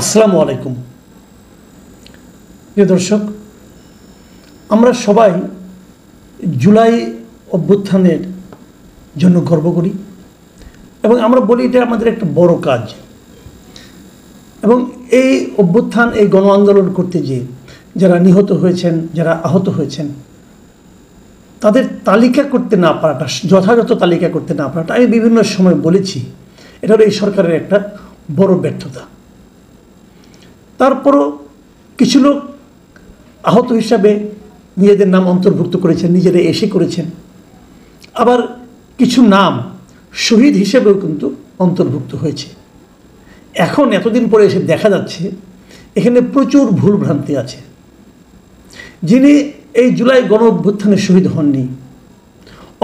আসসালামু আলাইকুম। প্রিয় দর্শক, আমরা সবাই জুলাই অভ্যুত্থানের জন্য গর্ব করি এবং আমরা বলি এটা আমাদের একটা বড় কাজ। এবং এই অভ্যুত্থান, এই গণ আন্দোলন করতে গিয়ে যারা নিহত হয়েছেন, যারা আহত হয়েছেন, তাদের তালিকা করতে না পারাটা, যথাযথ তালিকা করতে না পারাটা, আমি বিভিন্ন সময় বলেছি এটা হলো এই সরকারের একটা বড় ব্যর্থতা। তারপরও কিছু লোক আহত হিসাবে নিজেদের নাম অন্তর্ভুক্ত করেছেন, নিজেরা এসে করেছেন। আবার কিছু নাম শহীদ হিসেবেও কিন্তু অন্তর্ভুক্ত হয়েছে। এখন এতদিন পরে এসে দেখা যাচ্ছে এখানে প্রচুর ভুলভ্রান্তি আছে। যিনি এই জুলাই গণ অভ্যুত্থানে শহীদ হননি,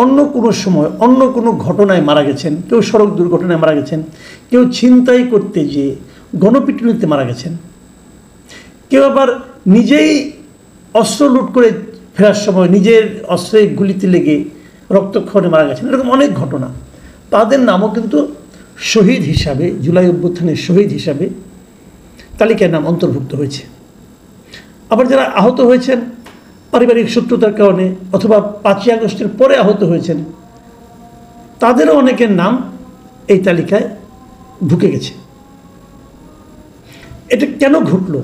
অন্য কোনো সময় অন্য কোনো ঘটনায় মারা গেছেন, কেউ সড়ক দুর্ঘটনায় মারা গেছেন, কেউ ছিনতাই করতে যেয়ে গণপিটুনিতে মারা গেছেন, কেউ আবার নিজেই অস্ত্র লুট করে ফেরার সময় নিজের অস্ত্রে গুলিতে লেগে রক্তক্ষরণে মারা গেছেন। এরকম অনেক ঘটনা, তাদের নামও কিন্তু শহীদ হিসাবে, জুলাই অভ্যুত্থানের শহীদ হিসাবে তালিকায় নাম অন্তর্ভুক্ত হয়েছে। আবার যারা আহত হয়েছেন পারিবারিক শত্রুতার কারণে অথবা 5ই আগস্টের পরে আহত হয়েছেন, তাদেরও অনেকের নাম এই তালিকায় ঢুকে গেছে। এটা কেন ঘটলো,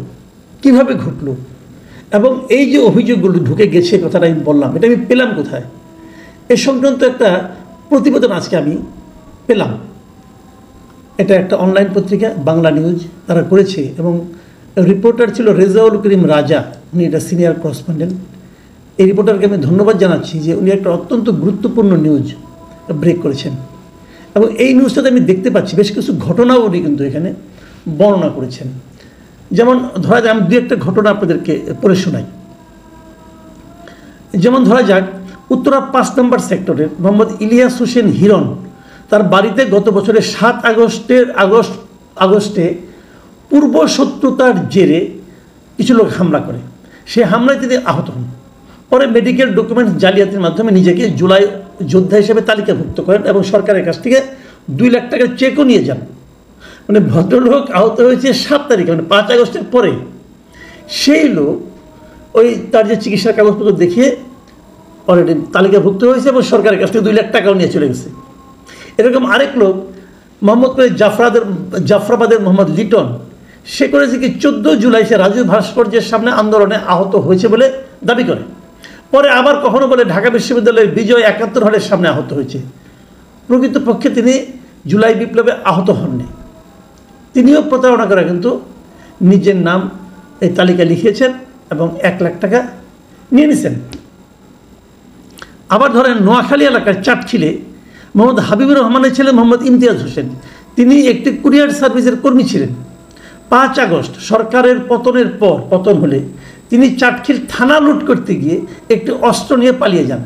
কিভাবে ঘটলো, এবং এই যে অভিযোগগুলো ঢুকে গেছে কথাটা আমি বললাম, এটা আমি পেলাম কোথায়? এ সংক্রান্ত একটা প্রতিবেদন আজকে আমি পেলাম। এটা একটা অনলাইন পত্রিকা বাংলা নিউজ তারা করেছে এবং রিপোর্টার ছিল রেজাউল করিম রাজা, উনি এটা সিনিয়র করেসপন্ডেন্ট। এই রিপোর্টারকে আমি ধন্যবাদ জানাচ্ছি যে উনি একটা অত্যন্ত গুরুত্বপূর্ণ নিউজ ব্রেক করেছেন। এবং এই নিউজটাতে আমি দেখতে পাচ্ছি বেশ কিছু ঘটনাও উনি কিন্তু এখানে বর্ণনা করেছেন। যেমন ধরা যাক, আমি দু একটা ঘটনা আপনাদেরকে পড়ে শোনাই। যেমন ধরা যাক, উত্তরা 5 নম্বর সেক্টরের মোহাম্মদ ইলিয়াস হোসেন হিরণ, তার বাড়িতে গত বছরের 7 আগস্টে পূর্ব শত্রুতার জেরে কিছু লোক হামলা করে। সে হামলায় তিনি আহত হন। পরে মেডিকেল ডকুমেন্টস জালিয়াতির মাধ্যমে নিজেকে জুলাই যোদ্ধা হিসেবে তালিকাভুক্ত করেন এবং সরকারের কাছ থেকে 2 লাখ টাকার চেকও নিয়ে যান। মানে ভদ্রলোক আহত হয়েছে 7 তারিখে, মানে 5 আগস্টের পরে। সেই লোক ওই তার যে চিকিৎসার কাগজপত্র দেখিয়ে অলরেডি তালিকাভুক্ত হয়েছে এবং সরকারের কাছ থেকে 2 লাখ টাকাও নিয়ে চলে গেছে। এরকম আরেক লোক মোহাম্মদপুরের জাফরাবাদের মোহাম্মদ লিটন, সে করেছে কি 14 জুলাই সে রাজু ভাস্কর্যের সামনে আন্দোলনে আহত হয়েছে বলে দাবি করে। পরে আবার কখনো বলে ঢাকা বিশ্ববিদ্যালয়ের বিজয় 71 হলের সামনে আহত হয়েছে। প্রকৃতপক্ষে তিনি জুলাই বিপ্লবে আহত হননি। তিনিও প্রতারণা করে কিন্তু নিজের নাম এই তালিকায় লিখিয়েছেন এবং 1 লাখ টাকা নিয়ে নিয়েছেন। আবার ধরেন নোয়াখালী এলাকার চাটখিলে মোহাম্মদ হাবিবুর রহমানের ছেলে মোহাম্মদ ইমতিয়াজ হোসেন, তিনি একটি কুরিয়ার সার্ভিসের কর্মী ছিলেন। 5 আগস্ট সরকারের পতন হলে তিনি চাটখিল থানা লুট করতে গিয়ে একটি অস্ত্র নিয়ে পালিয়ে যান।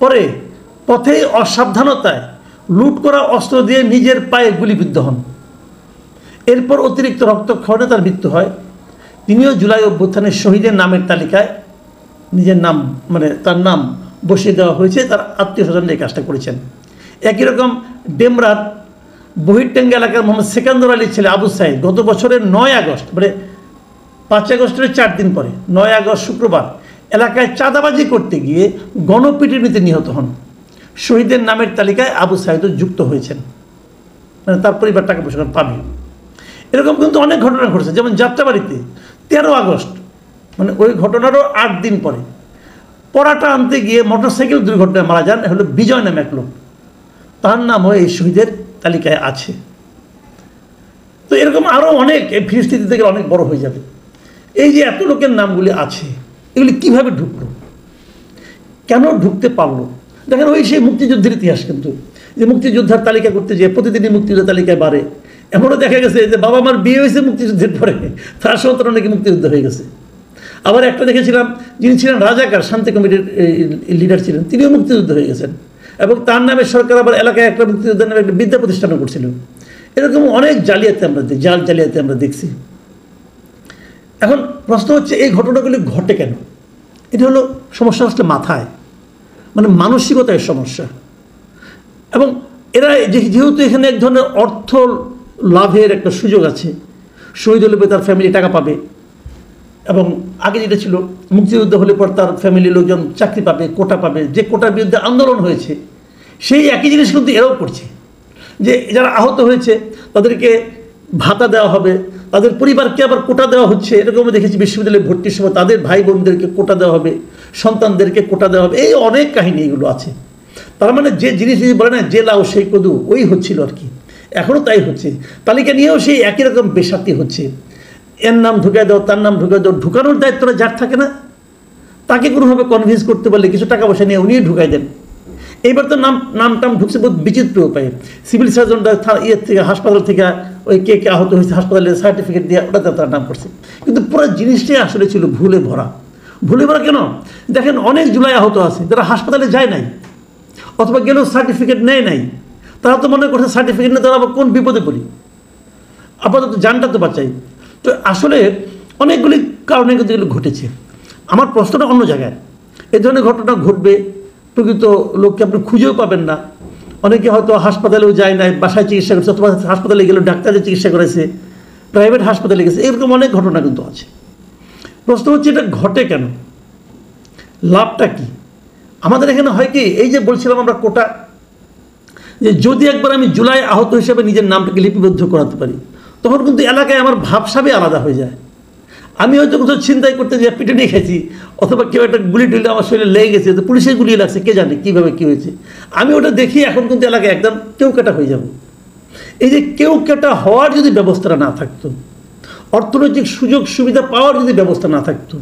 পরে পথে অসাবধানতায় লুট করা অস্ত্র দিয়ে নিজের পায়ে গুলিবিদ্ধ হন। এরপর অতিরিক্ত রক্তক্ষরণে তার মৃত্যু হয়। তিনিও জুলাই অভ্যুত্থানের শহীদের নামের তালিকায় নিজের নাম, মানে তার নাম বসিয়ে দেওয়া হয়েছে। তার আত্মীয় স্বজন এই কাজটা করেছেন। একই রকম ডেমরার বহিরটেঙ্গা এলাকার মোহাম্মদ সেকান্দর আলীর ছেলে আবু সাইদ গত বছরের 9 আগস্ট, মানে 5 আগস্টের 4 দিন পরে 9 আগস্ট শুক্রবার এলাকায় চাঁদাবাজি করতে গিয়ে গণপিটুনিতে নিহত হন। শহীদের নামের তালিকায় আবু সাইদও যুক্ত হয়েছেন, মানে তার পরিবার টাকা পয়সা পাবে। এরকম কিন্তু অনেক ঘটনা ঘটেছে। যেমন যাত্রাবাড়িতে 13 আগস্ট, মানে ওই ঘটনারও 8 দিন পরে পরাটা আনতে গিয়ে মোটরসাইকেল দুর্ঘটনায় মারা যান হলো বিজয় নামে এক লোক, তার নামও এই শহীদের তালিকায় আছে। তো এরকম আরও অনেক, এই ফিরিস্তিতে থেকে অনেক বড় হয়ে যাবে। এই যে এত লোকের নামগুলি আছে, এগুলি কিভাবে ঢুকলো, কেন ঢুকতে পারলো? দেখেন, ওই সেই মুক্তিযুদ্ধের ইতিহাস কিন্তু, যে মুক্তিযোদ্ধার তালিকা করতে যেয়ে প্রতিদিনই মুক্তিযুদ্ধের তালিকায় বাড়ে। এমনও দেখা গেছে যে বাবা মার বিয়ে হয়েছে মুক্তিযুদ্ধের পরে, তার সন্তান নাকি মুক্তিযুদ্ধ হয়ে গেছে। আবার একটা দেখেছিলাম, যিনি ছিলেন রাজাকার, শান্তি কমিটির লিডার ছিলেন, তিনিও মুক্তিযুদ্ধ হয়ে গেছেন এবং তার নামে সরকার আবার এলাকায় একটা মুক্তিযোদ্ধার নামে একটা বিদ্যা প্রতিষ্ঠানও করছিল। এরকম অনেক জালিয়াতি আমরা দেখছি। এখন প্রশ্ন হচ্ছে, এই ঘটনাগুলি ঘটে কেন? এটা হলো সমস্যা আসলে মাথায়, মানে মানসিকতায় সমস্যা। এবং এরা যেহেতু এখানে এক ধরনের অর্থ লাভের একটা সুযোগ আছে, শহীদ হলে তার ফ্যামিলি টাকা পাবে, এবং আগে যেটা ছিল মুক্তিযুদ্ধ হলে পর তার ফ্যামিলির লোকজন চাকরি পাবে, কোটা পাবে, যে কোটার বিরুদ্ধে আন্দোলন হয়েছে সেই একই জিনিস কিন্তু এরাও করছে, যে যারা আহত হয়েছে তাদেরকে ভাতা দেওয়া হবে, তাদের পরিবারকে আবার কোটা দেওয়া হচ্ছে। এরকম দেখেছি বিশ্ববিদ্যালয়ে ভর্তির সময় তাদের ভাই বোনদেরকে কোটা দেওয়া হবে, সন্তানদেরকে কোটা দেওয়া হবে, এই অনেক কাহিনী এগুলো আছে। তার মানে যে জিনিস যদি বলে না যে লাউ সেই কদু, ওই হচ্ছিল আর কি, এখনও তাই হচ্ছে। তালিকা নিয়েও সেই একই রকম বেসাতি হচ্ছে, এর নাম ঢুকায় দাও, তার নাম ঢুকায় দাও, ঢুকানোর দায়িত্বটা যার থাকে না তাকে কোনোভাবে কনভিন্স করতে পারলে কিছু টাকা পয়সা নিয়ে উনিই ঢুকাই দেন। এইবার তো নাম ঢুকছে বহুত বিচিত্র উপায়ে। সিভিল সার্জনরা ইয়ের থেকে হাসপাতাল থেকে ওই কে আহত হয়েছে হাসপাতালের সার্টিফিকেট দিয়ে ওটাতে তার নাম করছে, কিন্তু পুরো জিনিসটাই আসলে ছিল ভুলে ভরা। ভুলে ভরা কেন? দেখেন অনেক জুলাই আহত আছে যারা হাসপাতালে যায় নাই, অথবা গেলেও সার্টিফিকেট নেয় নাই, তারা তো মনে করছে সার্টিফিকেট নিয়ে তারা আবার কোন বিপদে পড়ি, আপাতত জানটা তো বাঁচাই। তো আসলে অনেকগুলি কারণে কিন্তু এগুলো ঘটেছে। আমার প্রশ্নটা অন্য জায়গায়, এই ধরনের ঘটনা ঘটবে, প্রকৃত লোককে আপনি খুঁজেও পাবেন না। অনেকে হয়তো হাসপাতালেও যায় নাই, বাসায় চিকিৎসা করছে, অথবা হাসপাতালে গেলেও ডাক্তারের চিকিৎসা করেছে, প্রাইভেট হাসপাতালে গেছে, এরকম অনেক ঘটনা কিন্তু আছে। প্রশ্ন হচ্ছে এটা ঘটে কেন, লাভটা কি? আমাদের এখানে হয় কি, এই যে বলছিলাম আমরা কোটা, যে যদি একবার আমি জুলাই আহত হিসেবে নিজের নামটাকে লিপিবদ্ধ করাতে পারি, তখন কিন্তু এলাকায় আমার ভাবসাবই আলাদা হয়ে যায়। আমি হয়তো কোথাও ছিনতাই করতে যে পিটে নিয়ে খেয়েছি, অথবা কেউ একটা গুলি টুলি আমার শরীরে লেগে গেছে, তো পুলিশের গুলি লাগছে, কে জানে কীভাবে কী হয়েছে, আমি ওটা দেখি এখন কিন্তু এলাকায় একদম কেউ কেটা হয়ে যাব। এই যে কেউ কেটা হওয়ার যদি ব্যবস্থাটা না থাকতো, অর্থনৈতিক সুযোগ সুবিধা পাওয়ার যদি ব্যবস্থা না থাকতো,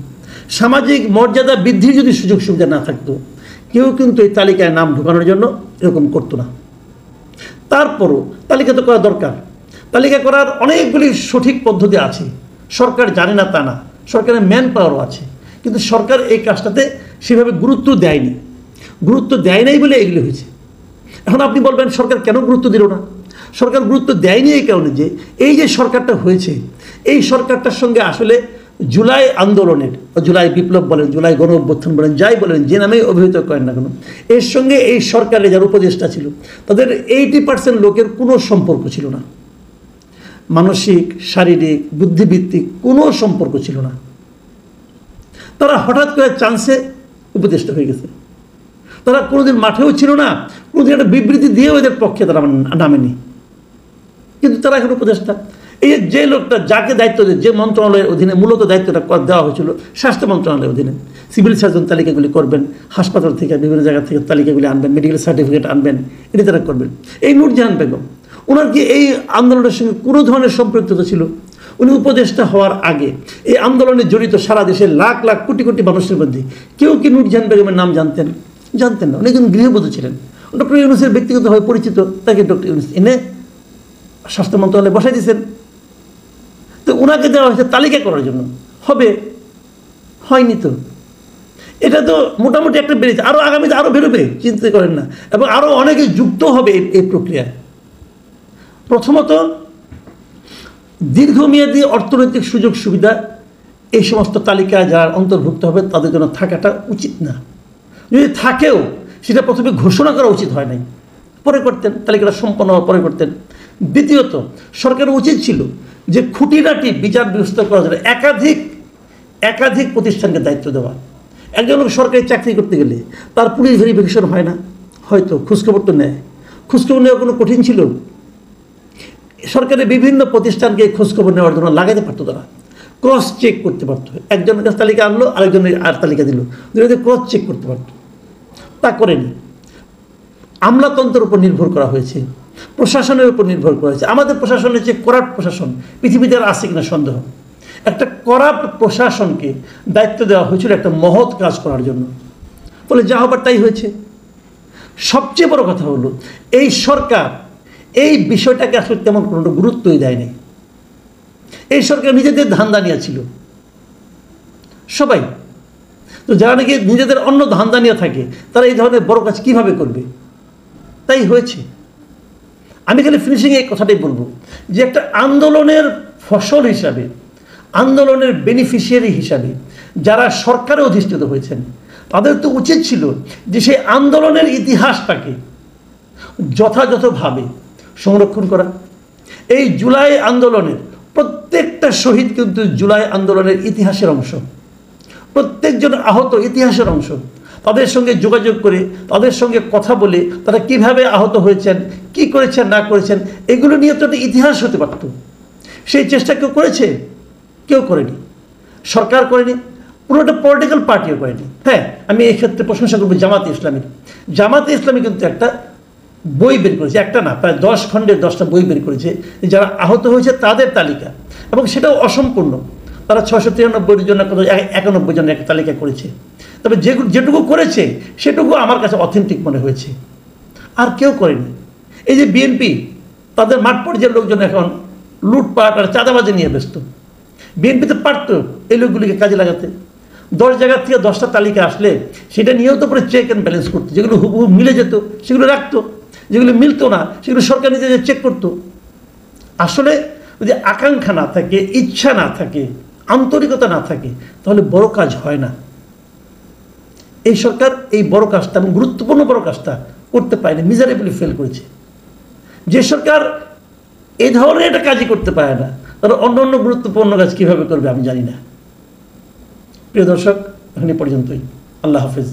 সামাজিক মর্যাদা বৃদ্ধির যদি সুযোগ সুবিধা না থাকতো, কেউ কিন্তু এই তালিকায় নাম ঢোকানোর জন্য এরকম করতো না। তারপরও তালিকা তো করা দরকার, তালিকা করার অনেকগুলি সঠিক পদ্ধতি আছে, সরকার জানে না তা না, সরকারের ম্যান পাওয়ারও আছে, কিন্তু সরকার এই কাজটাতে সেভাবে গুরুত্ব দেয়নি। গুরুত্ব দেয় নাই বলে এগুলো হয়েছে। এখন আপনি বলবেন সরকার কেন গুরুত্ব দিল না? সরকার গুরুত্ব দেয়নি এই কারণে যে এই যে সরকারটা হয়েছে, এই সরকারটার সঙ্গে আসলে জুলাই আন্দোলনের, জুলাই বিপ্লব বলেন, জুলাই গণ অভ্যুত্থান বলেন, যাই বলেন, যে নামেই অভিহিত করেন না কেন, এর সঙ্গে এই সরকারের যারা উপদেষ্টা ছিল তাদের 80% লোকের কোনো সম্পর্ক ছিল না, মানসিক, শারীরিক, বুদ্ধিভিত্তিক কোনো সম্পর্ক ছিল না। তারা হঠাৎ করে চান্সে উপদেষ্টা হয়ে গেছে। তারা কোনোদিন মাঠেও ছিল না, কোনোদিন একটা বিবৃতি দিয়েও এদের পক্ষে তারা নামেনি, কিন্তু তারা এখন উপদেষ্টা। এই যে লোকটা যাকে দায়িত্ব দেয়, যে মন্ত্রণালয়ের অধীনে মূলত দায়িত্বটা দেওয়া হয়েছিল স্বাস্থ্য মন্ত্রণালয়ের অধীনে, সিভিল সার্জন তালিকাগুলি করবেন, হাসপাতাল থেকে বিভিন্ন জায়গা থেকে তালিকাগুলি আনবেন, মেডিকেল সার্টিফিকেট আনবেন, এটি তারা করবেন। এই নূরজাহান বেগম, ওনার কি এই আন্দোলনের সঙ্গে কোনো ধরনের সম্পৃক্ততা ছিল? উনি উপদেষ্টা হওয়ার আগে এই আন্দোলনে জড়িত সারা দেশের লাখ লাখ কোটি কোটি মানুষের মধ্যে কেউ কি নূরজাহান বেগমের নাম জানতেন? জানতেন না। উনি একজন গৃহবধূ ছিলেন, ডক্টর ইউনূসের ব্যক্তিগতভাবে পরিচিত, তাকে ডক্টর ইউনূস এনে স্বাস্থ্য মন্ত্রণালয়ে বসাই দিয়েছেন। তো ওনাকে দেওয়া হয়েছে তালিকা করার জন্য, হবে হয়নি তো। এটা তো মোটামুটি একটা বেড়েছে, আরও আগামীতে আরও বেরোবে, চিন্তা করেন না, এবং আরও অনেকে যুক্ত হবে এই প্রক্রিয়ায়। প্রথমত দীর্ঘমেয়াদী অর্থনৈতিক সুযোগ সুবিধা এই সমস্ত তালিকায় যারা অন্তর্ভুক্ত হবে তাদের জন্য থাকাটা উচিত না। যদি থাকেও সেটা প্রথমে ঘোষণা করা উচিত হয় নাই, পরে করতেন, তালিকাটা সম্পন্ন হওয়ার পরে করতেন। দ্বিতীয়ত সরকারের উচিত ছিল যে খুঁটিনাটি বিচার ব্যবস্থা করার জন্য একাধিক প্রতিষ্ঠানকে দায়িত্ব দেওয়া। একজন লোক সরকারি চাকরি করতে গেলে তার পুলিশ ভেরিফিকেশন হয় না, হয়তো খোঁজখবর তো নেয়, খোঁজখবর নেওয়া কোনো কঠিন ছিল? সরকারের বিভিন্ন প্রতিষ্ঠানকে খোঁজখবর নেওয়ার জন্য লাগাতে পারতো, তারা ক্রস চেক করতে পারতো। একজনের কাছে তালিকা আনলো, আরেকজনের আর তালিকা দিল, দুজনে ক্রস চেক করতে পারতো। তা করেনি। আমলাতন্ত্রের উপর নির্ভর করা হয়েছে, প্রশাসনের উপর নির্ভর করা হয়েছে। আমাদের প্রশাসনের যে করাপ্ট প্রশাসন পৃথিবীতে আর আছে কিনা সন্দেহ। একটা করাপ্ট প্রশাসনকে দায়িত্ব দেওয়া হয়েছিল একটা মহৎ কাজ করার জন্য, ফলে যা হবার তাই হয়েছে। সবচেয়ে বড় কথা হলো এই সরকার এই বিষয়টাকে আসলে তেমন কোনো গুরুত্বই দেয়নি। এই সরকার নিজেদের ধান্দা নিয়ে ছিল সবাই, তো যারা নাকি নিজেদের অন্য ধান্দা নিয়ে থাকে তারা এই ধরনের বড় কাজ কীভাবে করবে? তাই হয়েছে। আমি খালি ফিনিশিংয়ে এই কথাটাই বলবো যে একটা আন্দোলনের ফসল হিসাবে, আন্দোলনের বেনিফিশিয়ারি হিসাবে যারা সরকারে অধিষ্ঠিত হয়েছেন তাদের তো উচিত ছিল যে সেই আন্দোলনের ইতিহাসটাকে যথাযথভাবে সংরক্ষণ করা। এই জুলাই আন্দোলনের প্রত্যেকটা প্রত্যেকটা শহীদ কিন্তু জুলাই আন্দোলনের ইতিহাসের অংশ, প্রত্যেকজন আহত ইতিহাসের অংশ। তাদের সঙ্গে যোগাযোগ করে, তাদের সঙ্গে কথা বলে তারা কিভাবে আহত হয়েছেন, কি করেছেন না করেছেন, এগুলো নিয়ে তো একটা ইতিহাস হতে পারত। সেই চেষ্টা কেউ করেছে? কেউ করেনি, সরকার করেনি, পুরোটা পলিটিক্যাল পার্টিও করেনি। হ্যাঁ, আমি এই ক্ষেত্রে প্রশংসা করবো জামাতে ইসলামীর। জামাতে ইসলামী কিন্তু একটা বই বের করেছে, একটা না, প্রায় 10 খণ্ডের 10টা বই বের করেছে যারা আহত হয়েছে তাদের তালিকা, এবং সেটাও অসম্পূর্ণ। তারা 693 জনের 91 জনের একটা তালিকা করেছে। তবে যেটুকু করেছে সেটুকু আমার কাছে অথেন্টিক মনে হয়েছে, আর কেউ করেনি। এই যে বিএনপি, তাদের মাঠ পর্যায়ের লোকজন এখন লুটপাট আর চাঁদাবাজি নিয়ে ব্যস্ত। বিএনপিতে পারত এই লোকগুলিকে কাজে লাগাতে। 10 জায়গার থেকে 10টা তালিকা আসলে সেটা নিয়েও তো পরে চেক অ্যান্ড ব্যালেন্স করতো। যেগুলো হুবহু মিলে যেত সেগুলো রাখতো, যেগুলো মিলতো না সেগুলো সরকার নিজে চেক করতো। আসলে যদি আকাঙ্ক্ষা না থাকে, ইচ্ছা না থাকে, আন্তরিকতা না থাকে, তাহলে বড় কাজ হয় না। এই সরকার এই বড় কাজটা, এবং গুরুত্বপূর্ণ বড় কাজটা করতে পারেনি, মিজারেবলি ফেল করেছে। যে সরকার এই ধরনের একটা কাজই করতে পারে না, তারা অন্য অন্য গুরুত্বপূর্ণ কাজ কীভাবে করবে আমি জানি না। প্রিয় দর্শক, এখানে পর্যন্তই। আল্লাহ হাফেজ।